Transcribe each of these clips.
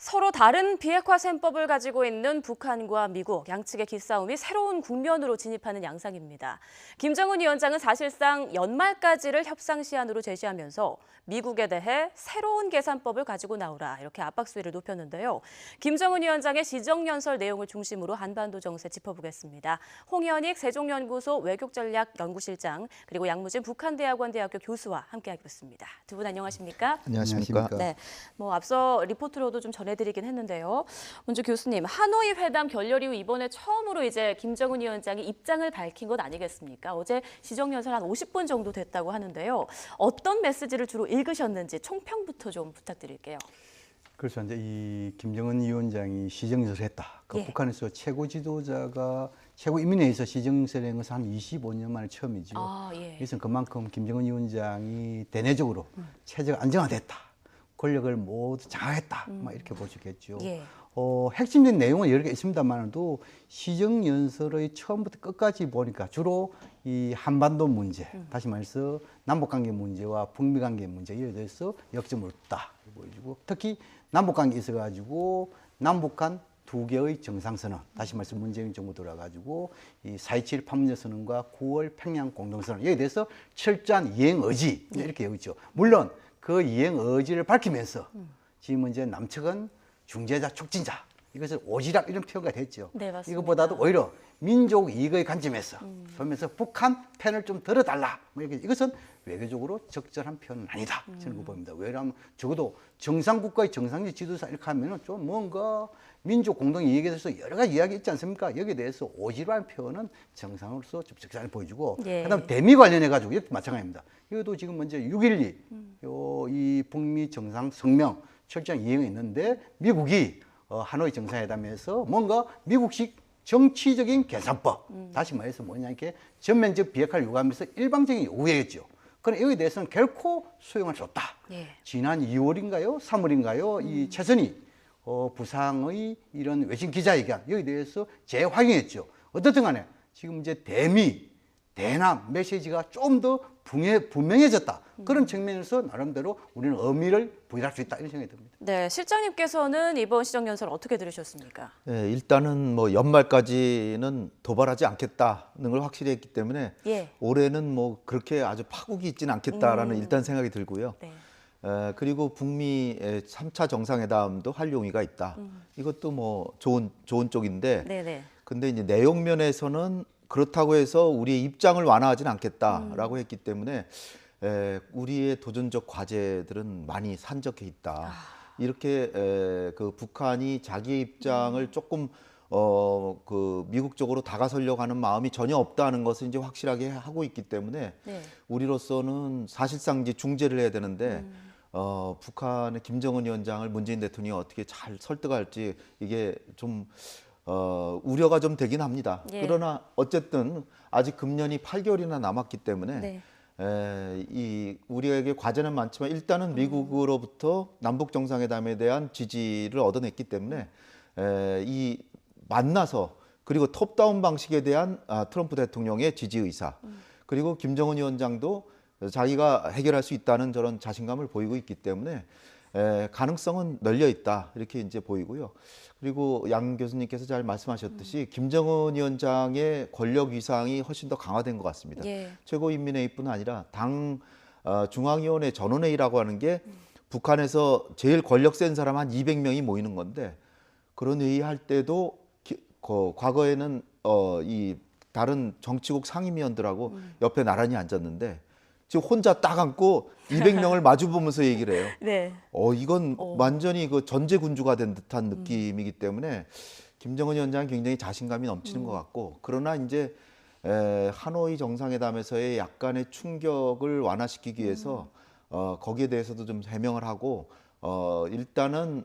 서로 다른 비핵화 셈법을 가지고 있는 북한과 미국, 양측의 기싸움이 새로운 국면으로 진입하는 양상입니다. 김정은 위원장은 사실상 연말까지를 협상 시한으로 제시하면서 미국에 대해 새로운 계산법을 가지고 나오라 이렇게 압박 수위를 높였는데요. 김정은 위원장의 시정연설 내용을 중심으로 한반도 정세 짚어보겠습니다. 홍현익 세종연구소 외교전략연구실장 그리고 양무진 북한대학원대학교 교수와 함께하겠습니다. 두 분 안녕하십니까? 안녕하십니까? 네, 앞서 리포트로도 좀 전해드리긴 했는데요. 먼저 교수님, 하노이 회담 결렬 이후 이번에 처음으로 이제 김정은 위원장이 입장을 밝힌 것 아니겠습니까? 어제 시정연설 한 50분 정도 됐다고 하는데요. 어떤 메시지를 주로 읽으셨는지 총평부터 좀 부탁드릴게요. 그렇죠. 이제 이 김정은 위원장이 시정연설을 했다. 예. 북한에서 최고 지도자가 최고 인민회의에서 시정연설을 한 것은 한 25년 만에 처음이죠. 예. 그래서 그만큼 김정은 위원장이 대내적으로 체제가 안정화됐다. 권력을 모두 장악했다. 막 이렇게 볼 수 있겠죠. 예. 핵심적인 내용은 여러 개 있습니다만도 시정연설의 처음부터 끝까지 보니까 주로 이 한반도 문제, 다시 말해서 남북관계 문제와 북미관계 문제에 대해서 역점을 뒀다 보여지고, 특히 남북관계에 있어가지고 남북 간 두 개의 정상선언, 다시 말해서 문재인 정부 들어가지고 이 4.27 판문점선언과 9월 평양 공동선언, 여기에 대해서 철저한 이행 의지 이렇게 여기죠. 물론 그 이행 의지를 밝히면서 지금 이제 남측은 중재자, 촉진자, 이것을 오지랖 이런 표현가 됐죠. 네, 맞습니다. 이것보다도 오히려 민족 이익의 관점에서 보면서 북한 편을 좀 들어달라. 뭐 이것은 외교적으로 적절한 표현은 아니다. 저는 그거 봅니다. 왜냐하면 적어도 정상국가의 정상적 지도자 이렇게 하면은 좀 뭔가 민족 공동 이익에 대해서 여러 가지 이야기 있지 않습니까? 여기에 대해서 오지랖한 표현은 정상으로서 좀 적절히 보여주고, 예. 그다음 대미 관련해가지고 이것도 마찬가지입니다. 이것도 지금 먼저 6.12 이 북미 정상 성명 철저한 이행이 있는데 미국이 하노이 정상회담에서 뭔가 미국식 정치적인 계산법, 다시 말해서 뭐냐, 이렇게 전면적 비핵화를 요구하면서 일방적인 요구했죠. 그럼 여기에 대해서는 결코 수용할 수 없다. 예. 지난 2월인가요? 3월인가요? 이 최선희 부상의 이런 외신 기자회견, 여기에 대해서 재확인했죠. 어떻든 간에 지금 이제 대미, 대남 메시지가 좀 더 분명해졌다. 그런 측면에서 나름대로 우리는 의미를 부여할 수 있다. 이런 생각이 듭니다. 네, 실장님께서는 이번 시정연설 어떻게 들으셨습니까? 네, 일단은 뭐 연말까지는 도발하지 않겠다는 걸 확실히 했기 때문에 예. 올해는 뭐 그렇게 아주 파국이 있지는 않겠다라는 일단 생각이 들고요. 네. 그리고 북미 3차 정상회담도 할 용의가 있다. 이것도 뭐 좋은 쪽인데, 네네. 근데 이제 내용 면에서는 그렇다고 해서 우리의 입장을 완화하지는 않겠다라고 했기 때문에 우리의 도전적 과제들은 많이 산적해 있다. 이렇게 그 북한이 자기의 입장을 조금 그 미국 쪽으로 다가서려고 하는 마음이 전혀 없다는 것을 이제 확실하게 하고 있기 때문에 네. 우리로서는 사실상 이제 중재를 해야 되는데 북한의 김정은 위원장을 문재인 대통령이 어떻게 잘 설득할지 이게 좀 우려가 좀 되긴 합니다. 예. 그러나 어쨌든 아직 금년이 8개월이나 남았기 때문에 네. 이 우리에게 과제는 많지만 일단은 미국으로부터 남북 정상회담에 대한 지지를 얻어냈기 때문에 이 만나서 그리고 톱다운 방식에 대한 트럼프 대통령의 지지 의사, 그리고 김정은 위원장도 자기가 해결할 수 있다는 저런 자신감을 보이고 있기 때문에 가능성은 널려 있다 이렇게 이제 보이고요. 그리고 양 교수님께서 잘 말씀하셨듯이 김정은 위원장의 권력 위상이 훨씬 더 강화된 것 같습니다. 예. 최고인민회의뿐 아니라 당 중앙위원회 전원회의라고 하는 게 북한에서 제일 권력 센 사람 한 200명이 모이는 건데, 그런 회의 할 때도 과거에는 이 다른 정치국 상임위원들하고 옆에 나란히 앉았는데 지금 혼자 딱 앉고 200명을 마주 보면서 얘기를 해요. 네. 이건 완전히 그 전제군주가 된 듯한 느낌이기 때문에 김정은 위원장은 굉장히 자신감이 넘치는 것 같고, 그러나 이제 하노이 정상회담에서의 약간의 충격을 완화시키기 위해서 거기에 대해서도 좀 해명을 하고 일단은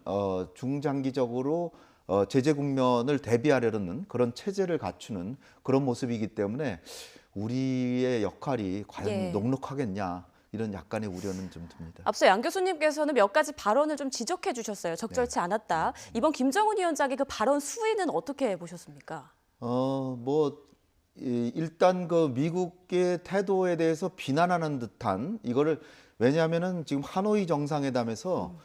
중장기적으로 제재 국면을 대비하려는 그런 체제를 갖추는 그런 모습이기 때문에 우리의 역할이 과연 예. 녹록하겠냐, 이런 약간의 우려는 좀 듭니다. 앞서 양 교수님께서는 몇 가지 발언을 좀 지적해 주셨어요. 적절치 않았다. 이번 김정은 위원장의 그 발언 수위는 어떻게 보셨습니까? 일단 그 미국의 태도에 대해서 비난하는 듯한 이거를, 왜냐하면은 지금 하노이 정상회담에서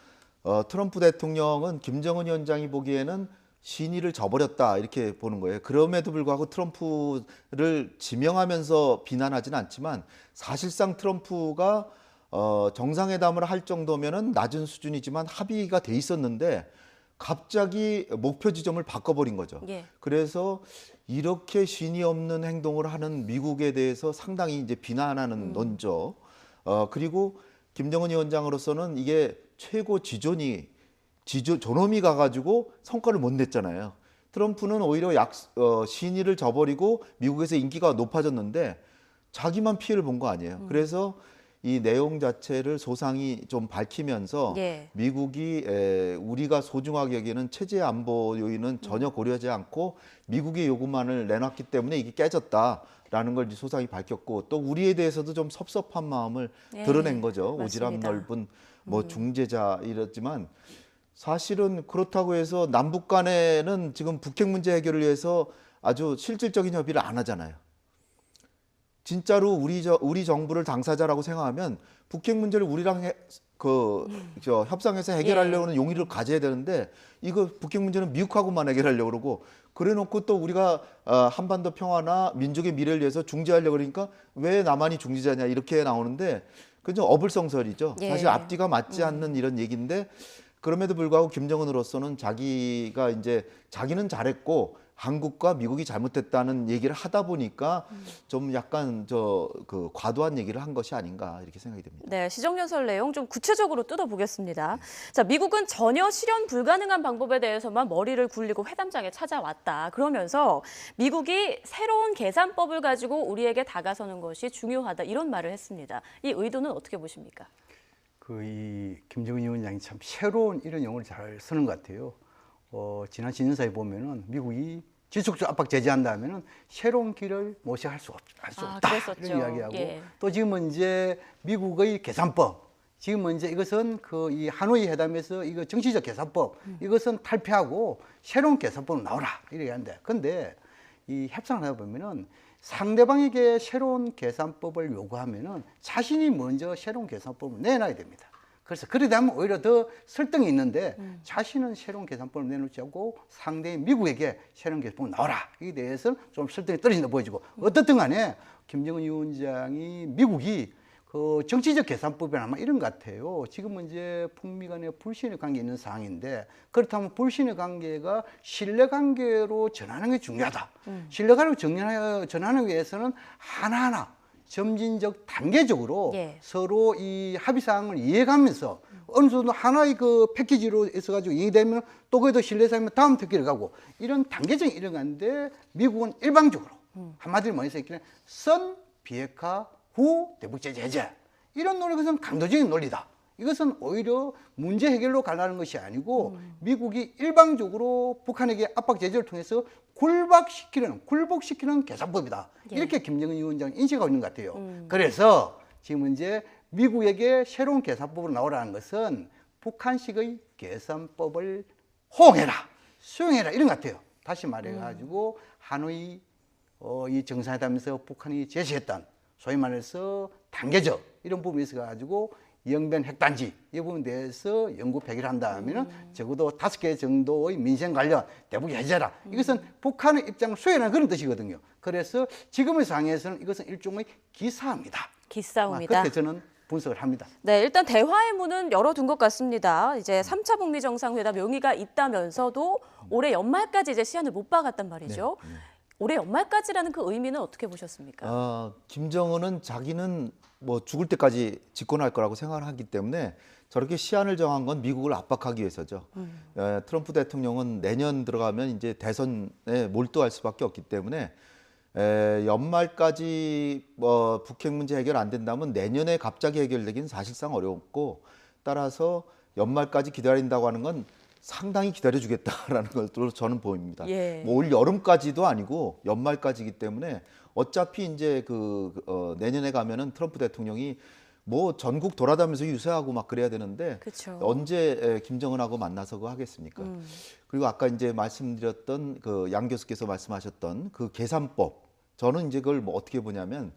트럼프 대통령은 김정은 위원장이 보기에는 신의를 저버렸다 이렇게 보는 거예요. 그럼에도 불구하고 트럼프를 지명하면서 비난하지는 않지만 사실상 트럼프가 정상회담을 할 정도면은 낮은 수준이지만 합의가 돼 있었는데 갑자기 목표 지점을 바꿔버린 거죠. 예. 그래서 이렇게 신의 없는 행동을 하는 미국에 대해서 상당히 이제 비난하는 논조. 그리고 김정은 위원장으로서는 이게 최고 존엄이 가가지고 성과를 못 냈잖아요. 트럼프는 오히려 신의를 저버리고 미국에서 인기가 높아졌는데 자기만 피해를 본 거 아니에요. 그래서 이 내용 자체를 소상히 좀 밝히면서 예. 미국이 우리가 소중하게 여기는 체제 안보 요인은 전혀 고려하지 않고 미국의 요구만을 내놨기 때문에 이게 깨졌다라는 걸 소상히 밝혔고 또 우리에 대해서도 좀 섭섭한 마음을 예, 드러낸 거죠. 오지랖 맞습니다. 넓은 뭐 중재자 이랬지만 사실은 그렇다고 해서 남북 간에는 지금 북핵 문제 해결을 위해서 아주 실질적인 협의를 안 하잖아요. 진짜로 우리 정부를 당사자라고 생각하면 북핵 문제를 우리랑 협상해서 해결하려는 용의를 가져야 되는데 이거 북핵 문제는 미국하고만 해결하려고 그러고 그래놓고 또 우리가 한반도 평화나 민족의 미래를 위해서 중재하려고 그러니까 왜 나만이 중재자냐 이렇게 나오는데 그건 좀 어불성설이죠. 예. 사실 앞뒤가 맞지 않는 이런 얘기인데 그럼에도 불구하고 김정은으로서는 자기가 이제 자기는 잘했고 한국과 미국이 잘못했다는 얘기를 하다 보니까 좀 약간 그 과도한 얘기를 한 것이 아닌가 이렇게 생각이 됩니다. 네, 시정연설 내용 좀 구체적으로 뜯어보겠습니다. 자, 미국은 전혀 실현 불가능한 방법에 대해서만 머리를 굴리고 회담장에 찾아왔다. 그러면서 미국이 새로운 계산법을 가지고 우리에게 다가서는 것이 중요하다. 이런 말을 했습니다. 이 의도는 어떻게 보십니까? 이 김정은 위원장이 참 새로운 이런 용어를 잘 쓰는 것 같아요. 지난 신년사에 보면은 미국이 지속적 압박 제재한다면은 새로운 길을 모색할 수 없다. 그랬었죠. 이런 이야기하고 예. 또 지금은 이제 미국의 계산법, 지금은 이제 이것은 이 하노이 회담에서 이거 정치적 계산법, 이것은 탈피하고 새로운 계산법으로 나오라 이렇게 하는데, 근데 이 협상을 하다 보면은 상대방에게 새로운 계산법을 요구하면은 자신이 먼저 새로운 계산법을 내놔야 됩니다. 그래서 그러다 보면 오히려 더 설득이 있는데 자신은 새로운 계산법을 내놓지 않고 상대인 미국에게 새로운 계산법을 나와라. 이에 대해서는 좀 설득이 떨어진다 보여지고 어떻든 간에 김정은 위원장이 미국이 그 정치적 계산법이나 아마 이런 것 같아요. 지금은 이제 북미 간에 불신의 관계 있는 상황인데 그렇다면 불신의 관계가 신뢰 관계로 전하는 게 중요하다. 신뢰 관계로 전하는 위해서는 하나하나 점진적 단계적으로 예. 서로 이 합의 사항을 이해가면서 어느 정도 하나의 그 패키지로 있어가지고 이해되면 또 거기도 신뢰사면 다음 패키지를 가고 이런 단계적인 이런 건데 미국은 일방적으로 한마디로 뭐해서 있기는 선 비핵화 후 대북 제재 해제 이런 논리는 강도적인 논리다. 이것은 오히려 문제 해결로 가려는 것이 아니고 미국이 일방적으로 북한에게 압박 제재를 통해서 굴복시키는 계산법이다. 예. 이렇게 김정은 위원장이 인식하고 있는 것 같아요. 그래서 지금 이제 미국에게 새로운 계산법으로 나오라는 것은 북한식의 계산법을 호응해라, 수용해라 이런 것 같아요. 다시 말해가지고 하노이 이 정상회담에서 북한이 제시했던 소위 말해서 단계적 이런 부분이 있어가지고 영변 핵단지 이 부분에 대해서 연구 폐기를 한다 하면은 적어도 5개 정도의 민생 관련 대북 해제라. 이것은 북한의 입장을 수용하는 그런 뜻이거든요. 그래서 지금의 상황에서는 이것은 일종의 기사입니다. 기싸움이다. 그렇게 저는 분석을 합니다. 네, 일단 대화의 문은 열어둔 것 같습니다. 이제 3차 북미 정상회담 용의가 있다면서도 올해 연말까지 이제 시한을 못 박았단 말이죠. 올해 연말까지라는 그 의미는 어떻게 보셨습니까? 김정은은 자기는 뭐 죽을 때까지 집권할 거라고 생각을 하기 때문에 저렇게 시한을 정한 건 미국을 압박하기 위해서죠. 트럼프 대통령은 내년 들어가면 이제 대선에 몰두할 수밖에 없기 때문에 연말까지 북핵 문제 해결 안 된다면 내년에 갑자기 해결되기는 사실상 어렵고 따라서 연말까지 기다린다고 하는 건 상당히 기다려주겠다라는 것으로 저는 보입니다. 예. 뭐 올 여름까지도 아니고 연말까지이기 때문에 어차피 이제 내년에 가면은 트럼프 대통령이 뭐 전국 돌아다니면서 유세하고 막 그래야 되는데 그쵸. 언제 김정은하고 만나서 그거 하겠습니까? 그리고 아까 이제 말씀드렸던 양 교수께서 말씀하셨던 그 계산법 저는 이제 그걸 뭐 어떻게 보냐면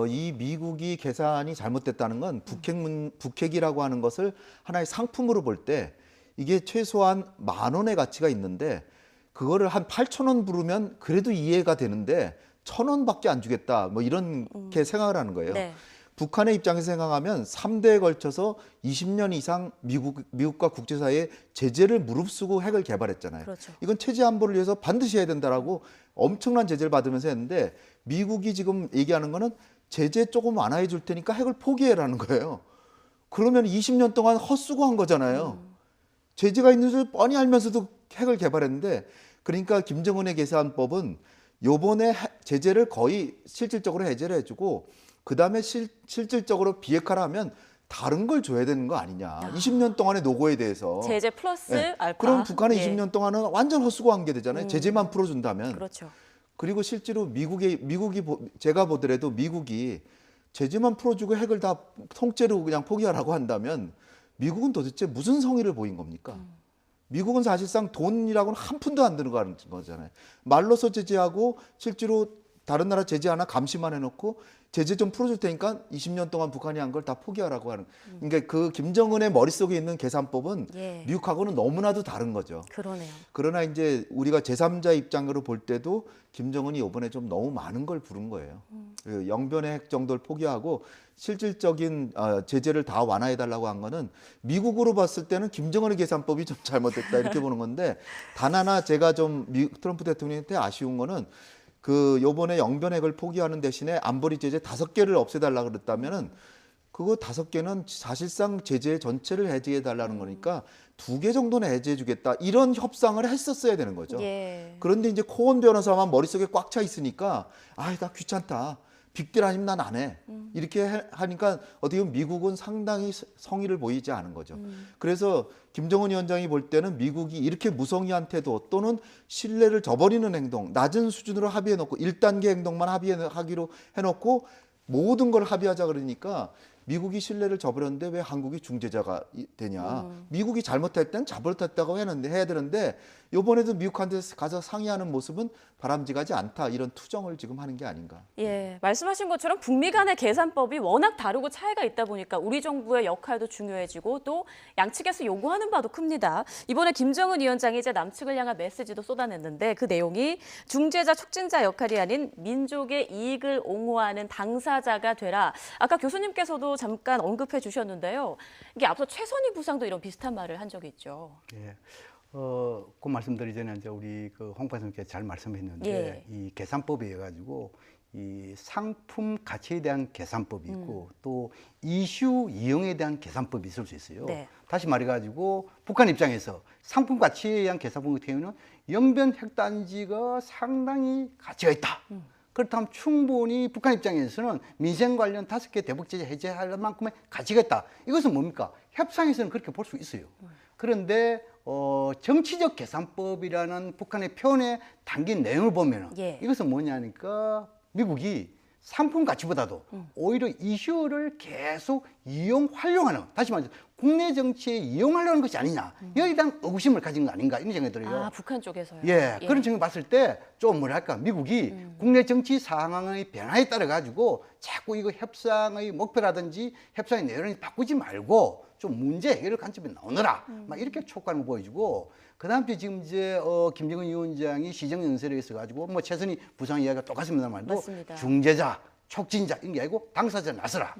이 미국이 계산이 잘못됐다는 건 북핵이라고 하는 것을 하나의 상품으로 볼 때 이게 최소한 10,000원의 가치가 있는데 그거를 한 8,000원 부르면 그래도 이해가 되는데 1,000원밖에 안 주겠다. 뭐 이렇게 생각을 하는 거예요. 네. 북한의 입장에서 생각하면 3대에 걸쳐서 20년 이상 미국과 국제사회에 제재를 무릅쓰고 핵을 개발했잖아요. 그렇죠. 이건 체제 안보를 위해서 반드시 해야 된다라고 엄청난 제재를 받으면서 했는데 미국이 지금 얘기하는 거는 제재 조금 완화해 줄 테니까 핵을 포기해라는 거예요. 그러면 20년 동안 헛수고한 거잖아요. 제재가 있는 줄 뻔히 알면서도 핵을 개발했는데 그러니까 김정은의 계산법은 요번에 제재를 거의 실질적으로 해제를 해주고 그다음에 실질적으로 비핵화를 하면 다른 걸 줘야 되는 거 아니냐. 20년 동안의 노고에 대해서. 제재 플러스 네. 알파. 그럼 북한의 예. 20년 동안은 완전 헛수고한 게 되잖아요. 제재만 풀어준다면. 그렇죠. 그리고 실제로 미국이 제가 보더라도 미국이 제재만 풀어주고 핵을 다 통째로 그냥 포기하라고 한다면 미국은 도대체 무슨 성의를 보인 겁니까? 미국은 사실상 돈이라고는 한 푼도 안 들어가는 거잖아요. 말로써 제재하고 실제로 다른 나라 제재 하나 감시만 해놓고 제재 좀 풀어줄 테니까 20년 동안 북한이 한 걸 다 포기하라고 하는. 그러니까 그 김정은의 머릿속에 있는 계산법은 예. 미국하고는 너무나도 다른 거죠. 그러네요. 그러나 이제 우리가 제3자 입장으로 볼 때도 김정은이 이번에 좀 너무 많은 걸 부른 거예요. 그 영변의 핵 정도를 포기하고 실질적인 제재를 다 완화해달라고 한 거는 미국으로 봤을 때는 김정은의 계산법이 좀 잘못됐다 이렇게 보는 건데 단 하나 제가 좀 트럼프 대통령한테 아쉬운 거는 그 요번에 영변핵을 포기하는 대신에 안보리 제재 5개를 없애달라 그랬다면은 그거 5개는 사실상 제재 전체를 해제해 달라는 거니까 2개 정도는 해제해 주겠다 이런 협상을 했었어야 되는 거죠. 예. 그런데 이제 코온 변호사만 머릿속에 꽉 차 있으니까 나 귀찮다. 빅딜 아니면 난 안 해. 이렇게 하니까 어떻게 보면 미국은 상당히 성의를 보이지 않은 거죠. 그래서 김정은 위원장이 볼 때는 미국이 이렇게 무성의한 태도 또는 신뢰를 저버리는 행동, 낮은 수준으로 합의해놓고 1단계 행동만 합의하기로 해놓고 모든 걸 합의하자 그러니까 미국이 신뢰를 저버렸는데 왜 한국이 중재자가 되냐. 미국이 잘못할 때는 잘못했다고 해야 되는데 이번에도 미국한테 가서 상의하는 모습은 바람직하지 않다. 이런 투정을 지금 하는 게 아닌가. 예, 말씀하신 것처럼 북미 간의 계산법이 워낙 다르고 차이가 있다 보니까 우리 정부의 역할도 중요해지고 또 양측에서 요구하는 바도 큽니다. 이번에 김정은 위원장이 이제 남측을 향한 메시지도 쏟아냈는데 그 내용이 중재자 촉진자 역할이 아닌 민족의 이익을 옹호하는 당사자가 되라. 아까 교수님께서도 잠깐 언급해 주셨는데요. 이게 앞서 최선희 부상도 이런 비슷한 말을 한 적이 있죠. 예. 그 말씀드리기 전에 이제 우리 그 홍 박사님께서 잘 말씀했는데 예. 이 계산법이 가지고 이 상품 가치에 대한 계산법이 있고 또 이슈 이용에 대한 계산법이 있을 수 있어요. 네. 다시 말해가지고 북한 입장에서 상품 가치에 의한 계산법 같은 경우는 영변 핵단지가 상당히 가치가 있다. 그렇다면 충분히 북한 입장에서는 민생 관련 5개 대북 제재 해제할 만큼의 가치가 있다. 이것은 뭡니까? 협상에서는 그렇게 볼 수 있어요. 그런데 정치적 계산법이라는 북한의 표현에 담긴 내용을 보면 예. 이것은 뭐냐니까 미국이 상품 가치보다도 오히려 이슈를 계속 활용하는, 다시 말해서 국내 정치에 이용하려는 것이 아니냐. 여기에 대한 의구심을 가진 거 아닌가 이런 생각이 들어요. 아, 북한 쪽에서요? 예, 그런 측면을 봤을 때 좀 뭐랄까 미국이 국내 정치 상황의 변화에 따라 가지고 자꾸 이거 협상의 목표라든지 협상의 내용을 바꾸지 말고 좀 문제 해결 관점에 나오너라 막 이렇게 촉구하는 거 보여주고, 그다음 에 지금 이제 김정은 위원장이 시정 연설에 있어 가지고 뭐 최선희 부상 이야기가 똑같습니다만도 맞습니다. 중재자, 촉진자 이런 게 아니고 당사자 나서라.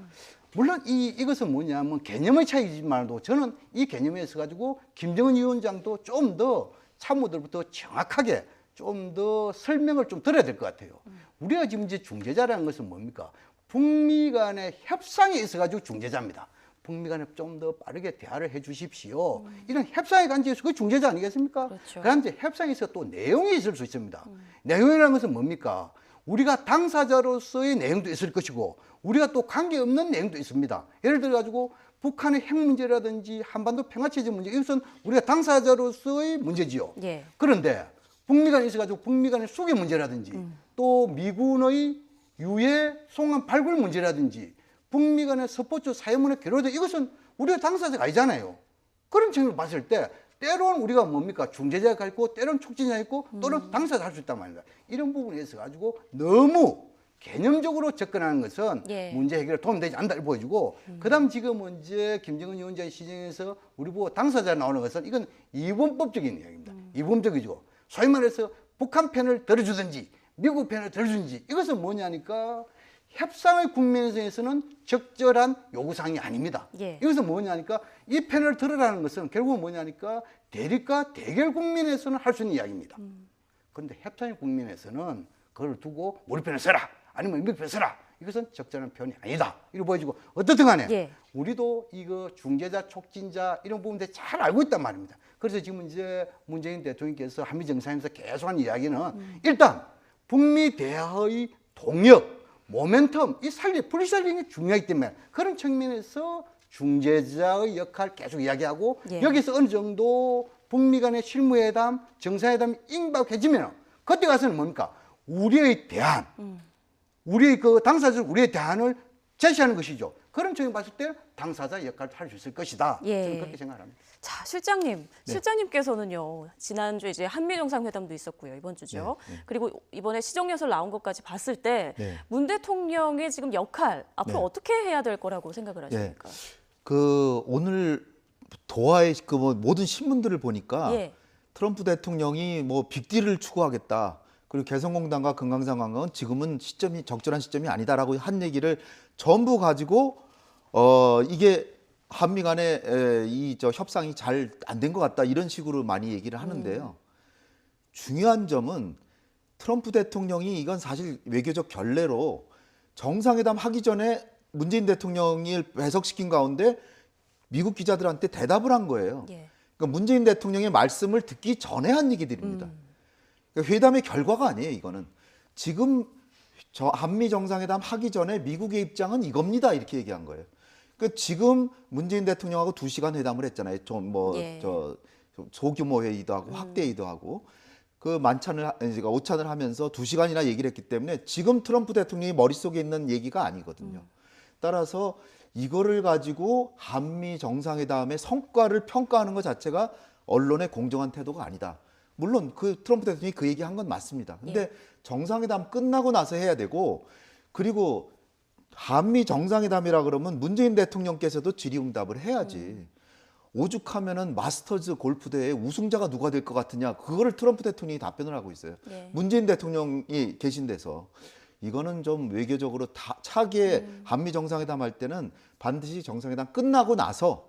물론 이것은 뭐냐면 개념의 차이지만도 저는 이 개념에 있어 가지고 김정은 위원장도 좀 더 참모들부터 정확하게 좀 더 설명을 좀 들어야 될 것 같아요. 우리가 지금 이제 중재자라는 것은 뭡니까? 북미 간의 협상에 있어 가지고 중재자입니다. 북미 간에 좀 더 빠르게 대화를 해 주십시오. 이런 협상의 관계에서 그 중재자 아니겠습니까? 그렇죠. 그다음 이제 협상에서 또 내용이 있을 수 있습니다. 내용이라는 것은 뭡니까? 우리가 당사자로서의 내용도 있을 것이고 우리가 또 관계없는 내용도 있습니다. 예를 들어 가지고 북한의 핵 문제라든지 한반도 평화체제 문제, 이것은 우리가 당사자로서의 문제지요. 예. 그런데 북미 간에 있어 가지고 북미 간의 수교 문제라든지 또 미군의 유해 송환 발굴 문제라든지 북미 간의 스포츠 사회문화 교류도 이것은 우리가 당사자가 아니잖아요. 그런 측면을 봤을 때 때로는 우리가 뭡니까? 중재자가 있고 때로는 촉진자가 있고 또는 당사자가 할 수 있단 말입니다. 이런 부분에 있어 가지고 너무 개념적으로 접근하는 것은 예. 문제 해결에 도움되지 않다 이렇게 보여주고 그다음 지금 이제 김정은 위원장의 시정에서 우리 보고 당사자 나오는 것은 이건 이분법적인 이야기입니다. 이분법적이죠. 소위 말해서 북한 편을 들어주든지 미국 편을 들어주든지 이것은 뭐냐니까 협상의 국면에서는 적절한 요구사항이 아닙니다. 예. 이것은 뭐냐니까 이 편을 들으라는 것은 결국은 뭐냐니까 대립과 대결 국면에서는 할 수 있는 이야기입니다. 그런데 협상의 국면에서는 그걸 두고 우리 편을 써라 아니면 미국 편을 써라 이것은 적절한 편이 아니다 이렇게 보여지고 어떻든 간에 예. 우리도 이거 중재자 촉진자 이런 부분들 잘 알고 있단 말입니다. 그래서 지금 이제 문재인 대통령께서 한미 정상회담에서 계속한 이야기는 일단 북미 대화의 동력 모멘텀 이 분리살리는 게 중요하기 때문에 그런 측면에서 중재자의 역할 계속 이야기하고 예. 여기서 어느 정도 북미 간의 실무회담, 정상회담이 임박해지면 그때 가서는 뭡니까? 우리의 대안, 우리의 그 당사자 우리의 대안을 제시하는 것이죠. 그런 측면 봤을 때 당사자 역할을 할 수 있을 것이다. 예. 저는 그렇게 생각합니다. 자, 실장님, 네. 실장님께서는요, 지난주 이제 한미 정상회담도 있었고요, 이번 주죠. 네, 네. 그리고 이번에 시정연설 나온 것까지 봤을 때 네. 문 대통령의 지금 역할 앞으로 네. 어떻게 해야 될 거라고 생각을 하십니까? 그 오늘 도하의 그 뭐 모든 신문들을 보니까 예. 트럼프 대통령이 뭐 빅딜을 추구하겠다. 그리고 개성공단과 금강산강은 지금은 시점이 적절한 시점이 아니다라고 한 얘기를 전부 가지고 이게 한미 간의 이 저 협상이 잘 안 된 것 같다 이런 식으로 많이 얘기를 하는데요. 중요한 점은 트럼프 대통령이 이건 사실 외교적 결례로 정상회담 하기 전에 문재인 대통령이 배석시킨 가운데 미국 기자들한테 대답을 한 거예요. 예. 그러니까 문재인 대통령의 말씀을 듣기 전에 한 얘기들입니다. 그러니까 회담의 결과가 아니에요, 이거는. 지금 저 한미 정상회담 하기 전에 미국의 입장은 이겁니다. 이렇게 얘기한 거예요. 그러니까 지금 문재인 대통령하고 2시간 회담을 했잖아요. 예. 소규모 회의도 하고 확대 회의도 하고 그 오찬을 하면서 2시간이나 얘기를 했기 때문에 지금 트럼프 대통령이 머릿속에 있는 얘기가 아니거든요. 따라서 이거를 가지고 한미 정상회담의 성과를 평가하는 것 자체가 언론의 공정한 태도가 아니다. 물론 그 트럼프 대통령이 그 얘기한 건 맞습니다. 근데 정상회담 끝나고 나서 해야 되고 그리고 한미 정상회담이라 그러면 문재인 대통령께서도 질의응답을 해야지. 오죽하면은 마스터즈 골프 대회 우승자가 누가 될 것 같으냐 그거를 트럼프 대통령이 답변을 하고 있어요. 예. 문재인 대통령이 계신 데서 이거는 좀 외교적으로 차기에 한미 정상회담 할 때는 반드시 정상회담 끝나고 나서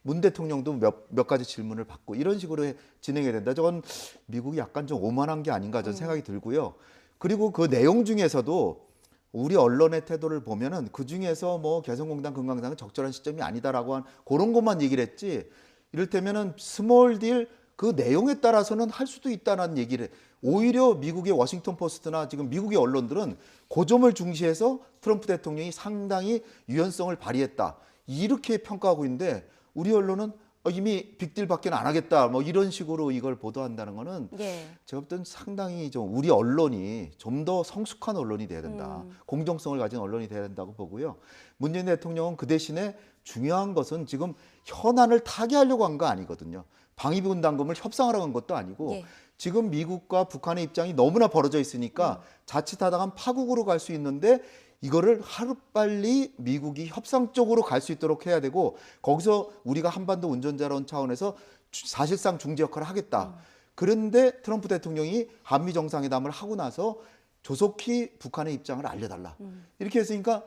문 대통령도 몇 가지 질문을 받고 이런 식으로 진행해야 된다. 저건 미국이 약간 좀 오만한 게 아닌가 저는 생각이 들고요. 그리고 그 내용 중에서도 우리 언론의 태도를 보면은 그 중에서 뭐 개성공단 금강산은 적절한 시점이 아니다라고 한 그런 것만 얘기를 했지. 이를테면은 스몰 딜 그 내용에 따라서는 할 수도 있다는 얘기를 해. 오히려 미국의 워싱턴 포스트나 지금 미국의 언론들은 그 점을 중시해서 트럼프 대통령이 상당히 유연성을 발휘했다. 이렇게 평가하고 있는데 우리 언론은 이미 빅딜밖에 안 하겠다. 뭐 이런 식으로 이걸 보도한다는 거는 예. 제가 볼 때는 상당히 좀 우리 언론이 좀 더 성숙한 언론이 돼야 된다. 공정성을 가진 언론이 돼야 된다고 보고요. 문재인 대통령은 그 대신에 중요한 것은 지금 현안을 타개하려고 한 거 아니거든요. 방위비군단금을 협상하려고 한 것도 아니고 예. 지금 미국과 북한의 입장이 너무나 벌어져 있으니까 자칫하다간 파국으로 갈 수 있는데 이거를 하루빨리 미국이 협상 쪽으로 갈 수 있도록 해야 되고 거기서 우리가 한반도 운전자론 차원에서 사실상 중재 역할을 하겠다. 그런데 트럼프 대통령이 한미 정상회담을 하고 나서 조속히 북한의 입장을 알려달라. 이렇게 했으니까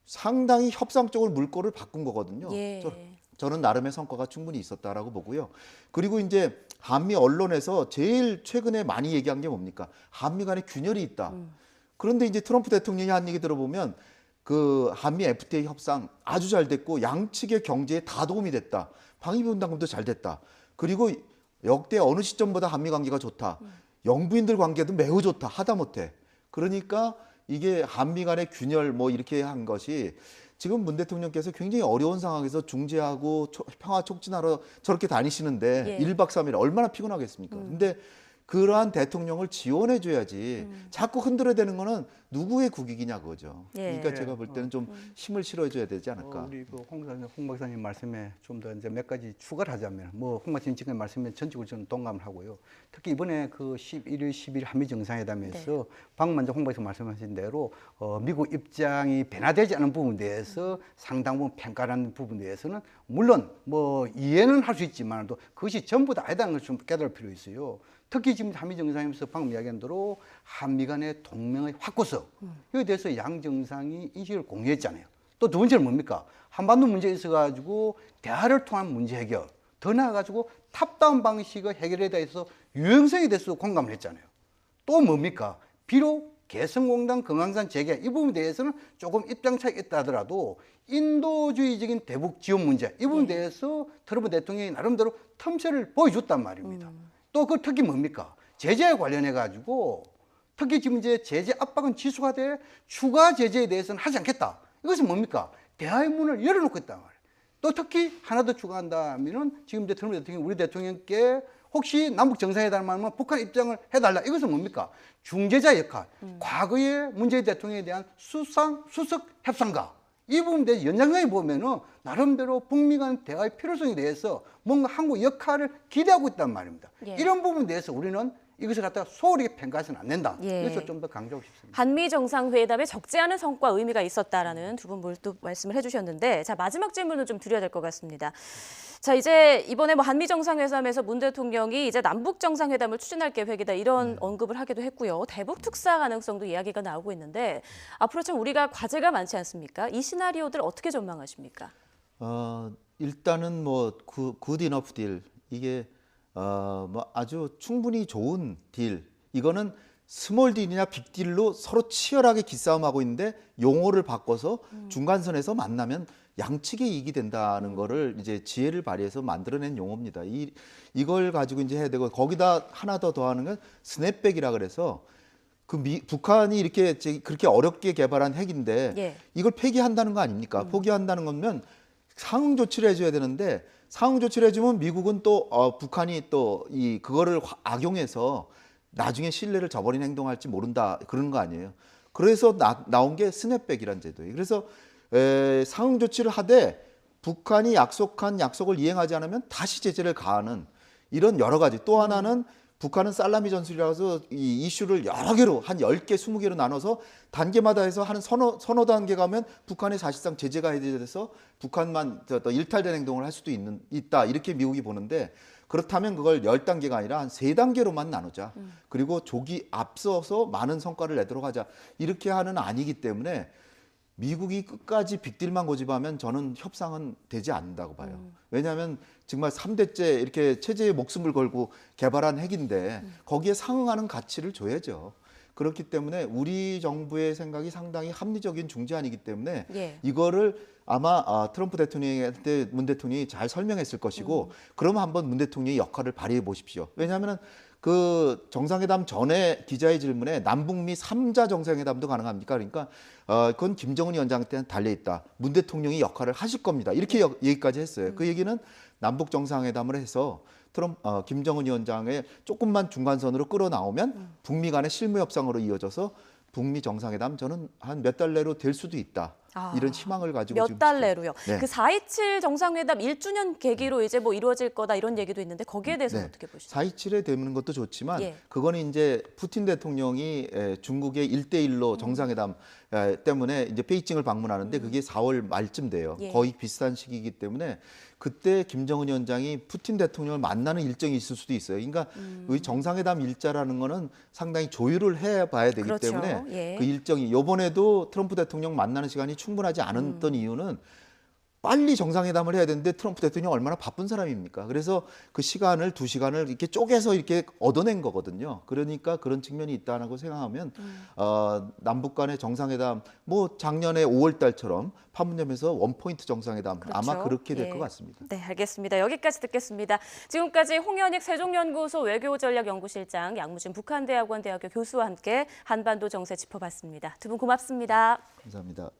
상당히 협상 쪽으로 물꼬를 바꾼 거거든요. 예. 저는 나름의 성과가 충분히 있었다라고 보고요. 그리고 이제 한미 언론에서 제일 최근에 많이 얘기한 게 뭡니까? 한미 간에 균열이 있다. 그런데 이제 트럼프 대통령이 한 얘기 들어보면 그 한미 FTA 협상 아주 잘 됐고 양측의 경제에 다 도움이 됐다. 방위비분담금도 잘 됐다. 그리고 역대 어느 시점보다 한미 관계가 좋다. 영부인들 관계도 매우 좋다. 하다못해. 그러니까 이게 한미 간의 균열 뭐 이렇게 한 것이 지금 문 대통령께서 굉장히 어려운 상황에서 중재하고 평화 촉진하러 저렇게 다니시는데 예. 1박 3일 얼마나 피곤하겠습니까? 근데 그러한 대통령을 지원해 줘야지 자꾸 흔들어대는 거는 누구의 국익이냐 그거죠. 예. 그러니까 제가 볼 때는 좀 힘을 실어줘야 되지 않을까. 우리 그 홍 박사님 말씀에 좀 더 이제 몇 가지 추가를 하자면, 뭐 홍 박사님 지금 말씀에 전적으로 저는 동감을 하고요. 특히 이번에 그 11일, 12일 한미 정상회담에서 방금 먼저 홍 박사님 말씀하신 대로 미국 입장이 변화되지 않은 부분에 대해서 상당 부분 평가하는 부분에 대해서는 물론 뭐 이해는 할 수 있지만도 그것이 전부 다 아니다는 걸 좀 깨달을 필요 있어요. 특히 지금 한미 정상회담에서 방금 이야기한 대로 한미 간의 동맹의 확고성, 여기에 대해서 양 정상이 인식을 공유했잖아요. 또 두 번째는 뭡니까? 한반도 문제에 있어가지고 대화를 통한 문제 해결, 더 나아가지고 탑다운 방식의 해결에 대해서 유연성에 대해서 공감을 했잖아요. 또 뭡니까? 비록 개성공단 금강산 재개 이 부분에 대해서는 조금 입장 차이가 있다 하더라도 인도주의적인 대북 지원 문제 이 부분에 대해서 트럼프 대통령이 나름대로 틈새를 보여줬단 말입니다. 또 그 특히 뭡니까? 제재에 관련해 가지고 특히 지금 이제 제재 압박은 지속하되 추가 제재에 대해서는 하지 않겠다. 이것은 뭡니까? 대화의 문을 열어놓고 있단 말이에요. 또 특히 하나 더 추가한다면은 지금 이제 트럼프 대통령이 우리 대통령께 혹시 남북 정상회담을 하면 북한 입장을 해달라. 이것은 뭡니까? 중재자 역할. 과거의 문재인 대통령에 대한 수석 협상가. 이 부분에 대해서 연장선에 보면은 나름대로 북미 간 대화의 필요성에 대해서 뭔가 한국 역할을 기대하고 있단 말입니다. 예. 이런 부분에 대해서 우리는 이것을 갖다가 소홀히 평가해서는 안 된다. 예. 이것을 좀 더 강조하고 싶습니다. 한미 정상회담에 적지 않은 성과 의미가 있었다라는 두 분 모두 또 말씀을 해주셨는데, 자 마지막 질문을 좀 드려야 될 것 같습니다. 자 이제 이번에 뭐 한미 정상회담에서 문 대통령이 이제 남북 정상회담을 추진할 계획이다 이런 언급을 하기도 했고요. 대북 특사 가능성도 이야기가 나오고 있는데 앞으로 참 우리가 과제가 많지 않습니까? 이 시나리오들 어떻게 전망하십니까? 일단은 뭐 굿 이너프 딜 이게 뭐 아주 충분히 좋은 딜. 이거는 스몰 딜이냐 빅 딜로 서로 치열하게 기싸움하고 있는데 용어를 바꿔서 중간선에서 만나면 양측의 이익이 된다는 거를 이제 지혜를 발휘해서 만들어낸 용어입니다. 이걸 가지고 이제 해야 되고 거기다 하나 더 더하는 건 스냅백이라 그래서 북한이 이렇게 그렇게 어렵게 개발한 핵인데 예. 이걸 폐기한다는 거 아닙니까? 포기한다는 거면 상응 조치를 해줘야 되는데 상응 조치를 해주면 미국은 또 북한이 또 그거를 악용해서 나중에 신뢰를 저버린 행동할지 모른다 그런 거 아니에요. 그래서 나온 게 스냅백이란 제도예요. 그래서 상응 조치를 하되 북한이 약속한 약속을 이행하지 않으면 다시 제재를 가하는 이런 여러 가지. 또 하나는 북한은 살라미 전술이라고 해서 이 이슈를 여러 개로 한 10개, 20개로 나눠서 단계마다 해서 한 서너 단계 가면 북한이 사실상 제재가 해제돼서 북한만 일탈된 행동을 할 수도 있다. 이렇게 미국이 보는데 그렇다면 그걸 10단계가 아니라 한 3단계로만 나누자. 그리고 조기 앞서서 많은 성과를 내도록 하자. 이렇게 하는 아니기 때문에 미국이 끝까지 빅딜만 고집하면 저는 협상은 되지 않는다고 봐요. 왜냐하면 정말 3대째 이렇게 체제에 목숨을 걸고 개발한 핵인데 거기에 상응하는 가치를 줘야죠. 그렇기 때문에 우리 정부의 생각이 상당히 합리적인 중재안이기 때문에 예. 이거를 아마 트럼프 대통령한테 문 대통령이 잘 설명했을 것이고 그러면 한번 문 대통령의 역할을 발휘해 보십시오. 왜냐하면 그 정상회담 전에 기자의 질문에 남북미 3자 정상회담도 가능합니까? 그러니까 그건 김정은 위원장한테는 달려있다. 문 대통령이 역할을 하실 겁니다. 이렇게 얘기까지 했어요. 그 얘기는 남북 정상회담을 해서 김정은 위원장의 조금만 중간선으로 끌어나오면 북미 간의 실무 협상으로 이어져서 북미 정상회담 저는 한 몇 달 내로 될 수도 있다. 이런 희망을 가지고 몇 지금 달 내로요. 네. 그 4.27 정상회담 1주년 계기로 이제 뭐 이루어질 거다 이런 얘기도 있는데 거기에 대해서는 어떻게 보시나요? 4.27에 되는 것도 좋지만 예. 그거는 이제 푸틴 대통령이 중국의 1대1로 정상회담 때문에 이제 베이징을 방문하는데 그게 4월 말쯤 돼요. 예. 거의 비슷한 시기이기 때문에 그때 김정은 위원장이 푸틴 대통령을 만나는 일정이 있을 수도 있어요. 그러니까 이 정상회담 일자라는 거는 상당히 조율을 해봐야 되기 그렇죠. 때문에 예. 그 일정이 이번에도 트럼프 대통령 만나는 시간이 충분하지 않았던 이유는 빨리 정상회담을 해야 되는데 트럼프 대통령이 얼마나 바쁜 사람입니까? 그래서 그 시간을 2시간을 이렇게 쪼개서 이렇게 얻어낸 거거든요. 그러니까 그런 측면이 있다고 생각하면 남북 간의 정상회담 뭐 작년에 5월 달처럼 판문점에서 원포인트 정상회담 그렇죠. 아마 그렇게 될 예. 것 같습니다. 네, 알겠습니다. 여기까지 듣겠습니다. 지금까지 홍현익 세종연구소 외교전략연구실장, 양무진 북한대학원 대학교 교수와 함께 한반도 정세 짚어봤습니다. 두 분 고맙습니다. 감사합니다.